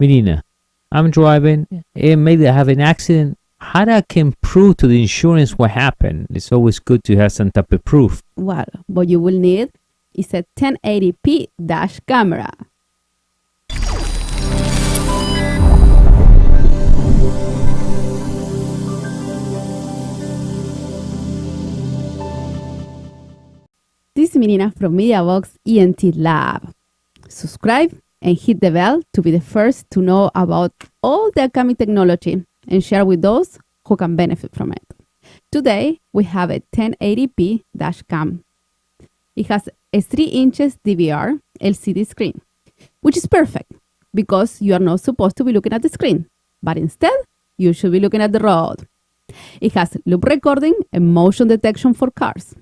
Melina, I'm driving and maybe I have an accident. How I can prove to the insurance what happened? It's always good to have some type of proof. Well, what you will need is a 1080p dash camera. This is Melina from mediaboxentlab. Subscribe and hit the bell to be the first to know about all the upcoming technology and share with those who can benefit from it. Today, we have a 1080p dash cam. It has a 3 inches DVR LCD screen, which is perfect because you are not supposed to be looking at the screen, but instead, you should be looking at the road. It has loop recording and motion detection for cars.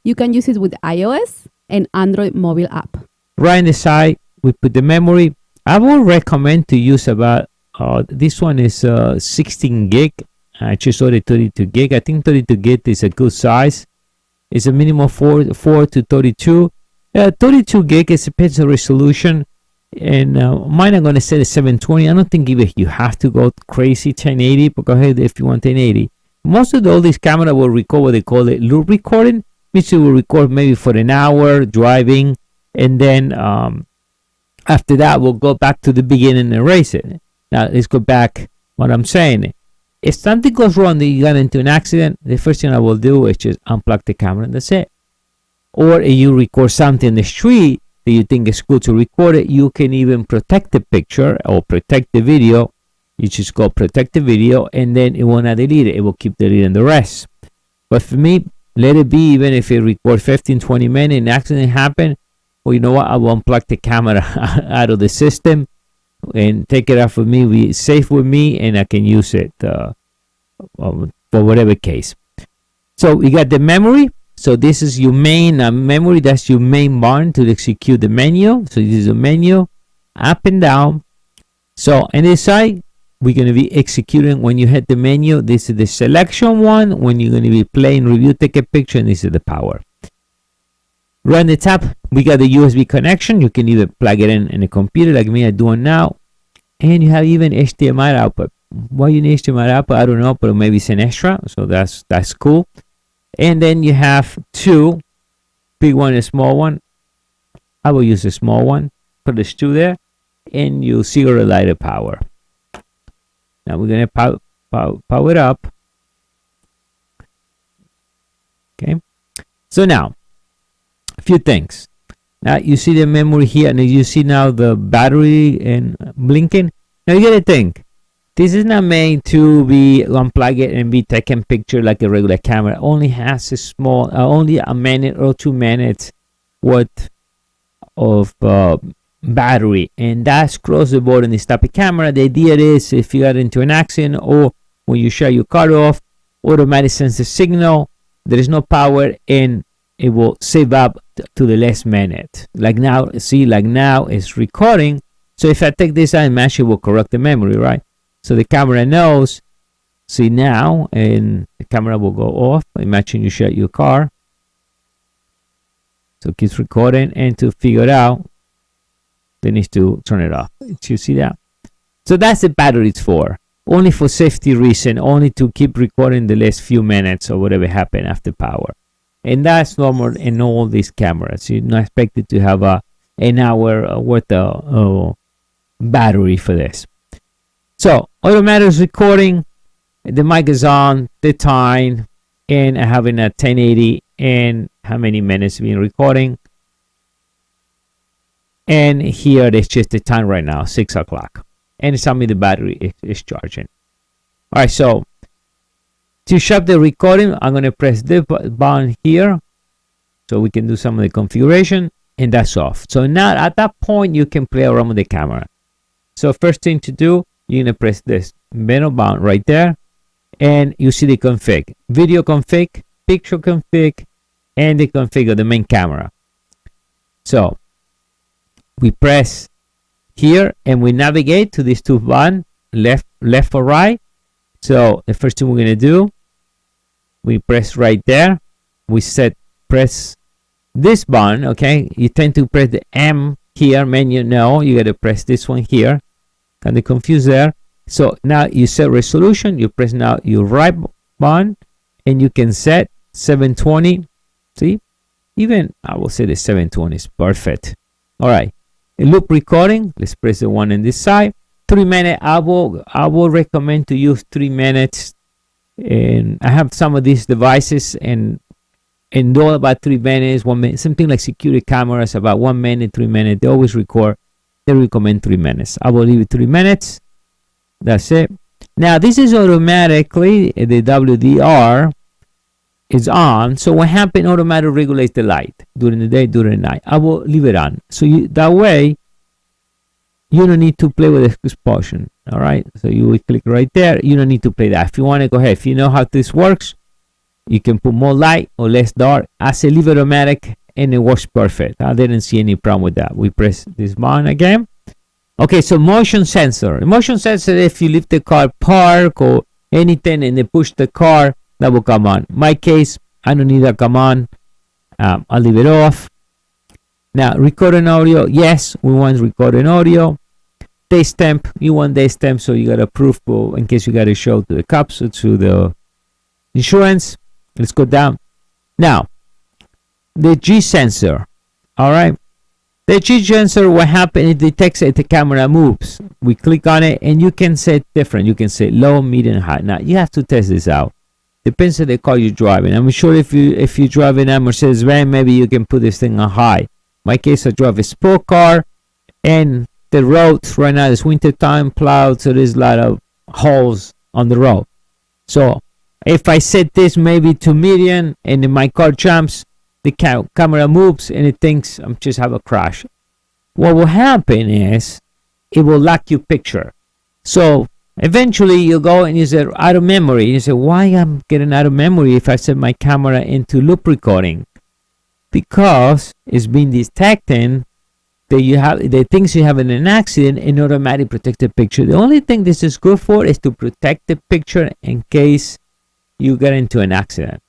You can use it with iOS and Android mobile app. Right on the side, we put the memory. I would recommend to use about, this one is 16 gig. I just ordered 32 gig. I think 32 gig is a good size. It's a minimum 4 to 32. 32 gig is a pixel resolution. And mine I'm going to set a 720. I don't think even you have to go crazy 1080, but go ahead if you want 1080. Most of all these cameras will record what they call it loop recording, which it will record maybe for an hour driving, and then after that we'll go back to the beginning and erase it. Now let's go back what I'm saying. If something goes wrong, that you got into an accident, the first thing I will do is just unplug the camera and that's it. Or if you record something in the street that you think is good to record it, you can even protect the picture or protect the video. You just go protect the video and then it will not delete it. It will keep deleting the rest. But for me, let it be. Even if it record 15-20 minutes and an accident happen, well, you know what, I will unplug the camera out of the system and take it out for me, be safe with me, and I can use it for whatever case. So we got the memory. So this is your main memory. That's your main button to execute the menu. So this is a menu, up and down. So on this side, we're going to be executing when you hit the menu. This is the selection one. When you're going to be playing review, take a picture, and this is the power. Right on the top, we got the USB connection. You can either plug it in a computer like me I'm doing now. And you have even HDMI output. Why you need HDMI output, I don't know, but maybe it's an extra. So that's cool. And then you have two, big one and small one. I will use the small one. Put the two there. And you see your lighter power. Now we're going to power it up. Okay. So now, a few things. Now you see the memory here, and you see now the battery and blinking. Now you gotta think, this is not made to be unplug it and be taking picture like a regular camera. It only has a small, only a minute or 2 minutes worth of battery, and that's across the board in this type of camera. The idea is if you got into an accident or when you shut your car off, automatic sense the signal, there is no power, and it will save up to the last minute. Like now, see, like now it's recording. So if I take this out, it will correct the memory, right? So the camera knows, see now, and the camera will go off. Imagine you shut your car. So it keeps recording, and to figure it out, they need to turn it off. You see that? So that's the battery it's for. Only for safety reason, only to keep recording the last few minutes or whatever happened after power. And that's normal in all these cameras. You're not expected to have an hour worth of battery for this. So automatic recording, the mic is on, the time, and having a 1080 and how many minutes being recording. And here it's just the time right now, 6 o'clock. And it's telling me the battery is charging. All right, so to shut the recording, I'm going to press the button here so we can do some of the configuration, and that's off. So now at that point, you can play around with the camera. So first thing to do, you're going to press this middle button right there, and you see the config, video config, picture config, and the config of the main camera. So we press here and we navigate to these two buttons, left or right. So the first thing we're going to do, we press right there. We press this button, okay? You tend to press the M here, menu. No, you got to press this one here. kind of confused there. So now you set resolution, you press now your right button, and you can set 720. See, even I will say the 720 is perfect. All right, a loop recording, let's press the one on this side. 3 minutes, I will recommend to use 3 minutes. And I have some of these devices and all about 3 minutes, 1 minute, something like security cameras, about 1 minute, 3 minutes. They always record, they recommend 3 minutes. I will leave it 3 minutes. That's it. Now this is automatically, the WDR is on. So what happens, automatically regulates the light during the day, during the night. I will leave it on. So that way, you don't need to play with exposure. All right. So you will click right there. You don't need to play that. If you want to go ahead, if you know how this works, you can put more light or less dark. I say leave it automatic and it works perfect. I didn't see any problem with that. We press this button again. Okay, so motion sensor. The motion sensor, if you leave the car park or anything and they push the car, that will come on. In my case, I don't need that come on. I'll leave it off. Now, recording audio. Yes, we want recording audio. Day stamp. You want day stamp, so you got a proof in case you got to show to the cops or to the insurance. Let's go down. Now, the G sensor. All right. The G sensor, what happens, it detects if the camera moves. We click on it and you can set different. You can set low, medium, high. Now, you have to test this out. Depends on the car you're driving. I'm sure if you're driving a Mercedes-Benz, maybe you can put this thing on high. In my case, I drive a sport car and the road right now is winter time, plowed, so there's a lot of holes on the road. So if I set this maybe to medium and then my car jumps, the camera moves and it thinks I'm just have a crash. What will happen is it will lock your picture. So eventually you go and you say out of memory. You say, why I'm getting out of memory if I set my camera into loop recording? Because it's been detecting that you have the things you have in an accident and automatically protect the picture. The only thing this is good for is to protect the picture in case you get into an accident.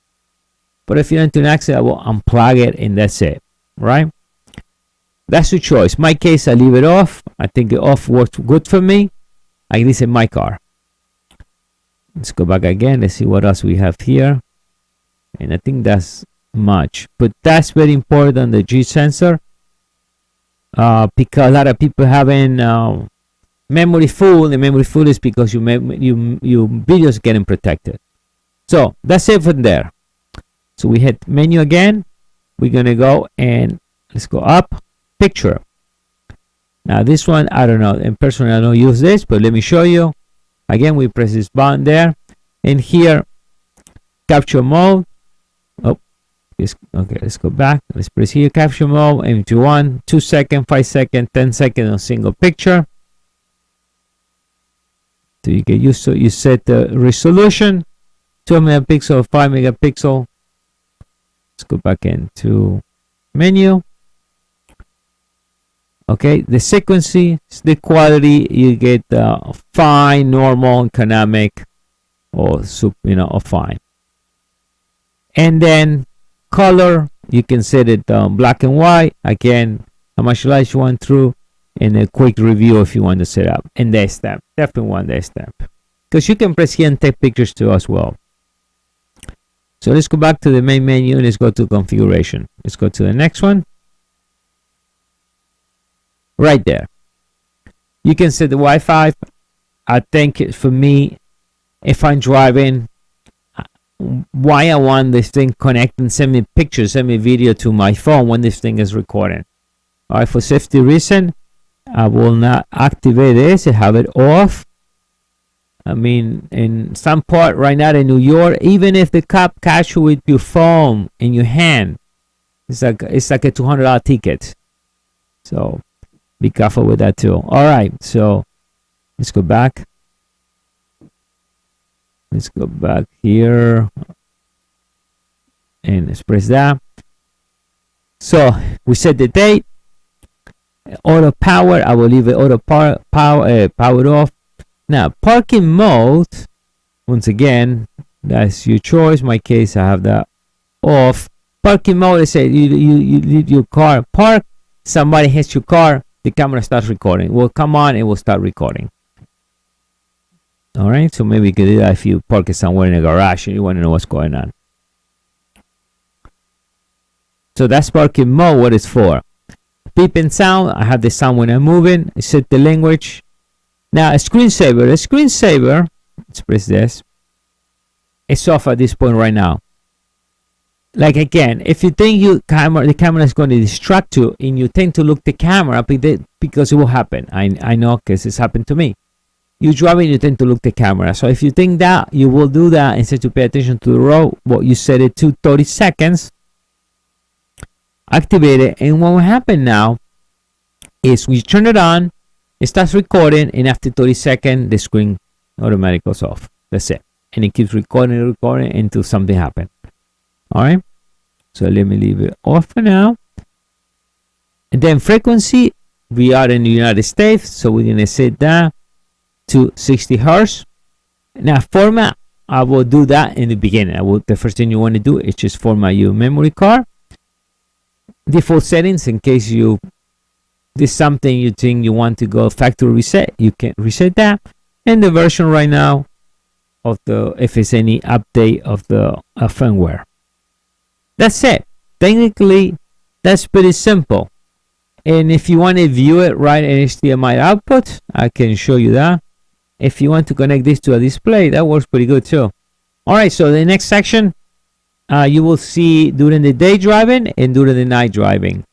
But if you're into an accident, I will unplug it and that's it, right? That's your choice. In my case, I leave it off. I think it off works good for me. Like this in my car. Let's go back again. Let's see what else we have here. And I think that's much. But that's very important, the G sensor. Because a lot of people having memory full. The memory full is because your video is getting protected. So that's it from there. So we hit menu again. We're gonna go and let's go up. Picture. Now this one, I don't know. In person, I don't use this, but let me show you. Again, we press this button there, and here, capture mode. Oh, okay. Let's go back. Let's press here, capture mode. And if you want 2 seconds, 5 seconds, 10 seconds on single picture. So you get used to. You set the resolution, 2 megapixel, 5 megapixel. Let's go back into menu. Okay, the frequency, the quality, you get fine, normal, economic, or or fine. And then color, you can set it black and white. Again, how much light you want through, and a quick review if you want to set up. And day stamp, definitely want day stamp, because you can press here and take pictures too as well. So let's go back to the main menu and let's go to configuration. Let's go to the next one. Right there. You can set the Wi-Fi. I think for me, if I'm driving, why I want this thing connect and send me pictures, send me video to my phone when this thing is recording. All right, for safety reason, I will not activate this and have it off. I mean, in some part right now in New York, even if the cop catch you with your phone in your hand, it's like a $200 ticket. So be careful with that too. All right, so let's go back. Let's go back here and let's press that. So we set the date. Auto power. I will leave it auto powered off. Now, parking mode, once again, that's your choice. In my case, I have that off. Parking mode, I say you leave your car parked, somebody hits your car, the camera starts recording. It will come on, it will start recording. All right, so maybe you could do that if you park it somewhere in a garage and you want to know what's going on. So that's parking mode, what it's for. Beep and sound, I have the sound when I'm moving. I set the language. Now a screensaver. A screensaver, let's press this. It's off at this point right now. Like again, if you think the camera is going to distract you and you tend to look the camera because it will happen. I know because it's happened to me. You driving, you tend to look the camera. So if you think that, you will do that instead to pay attention to the road. What you set it to 30 seconds. Activate it, and what will happen now is we turn it on, it starts recording, and after 30 seconds the screen automatically goes off. That's it, and it keeps recording until something happens. All right, so let me leave it off for now. And then frequency, we are in the United States, so we're gonna set that to 60 hertz. Now format, I will do that in the beginning. The first thing you want to do is just format your memory card. Default settings, in case there's something you think you want to go factory reset, you can reset that. And the version right now of if it's any update of the firmware. That's it. Technically, that's pretty simple. And if you want to view it right in HDMI output, I can show you that. If you want to connect this to a display, that works pretty good too. All right, so the next section, you will see during the day driving and during the night driving.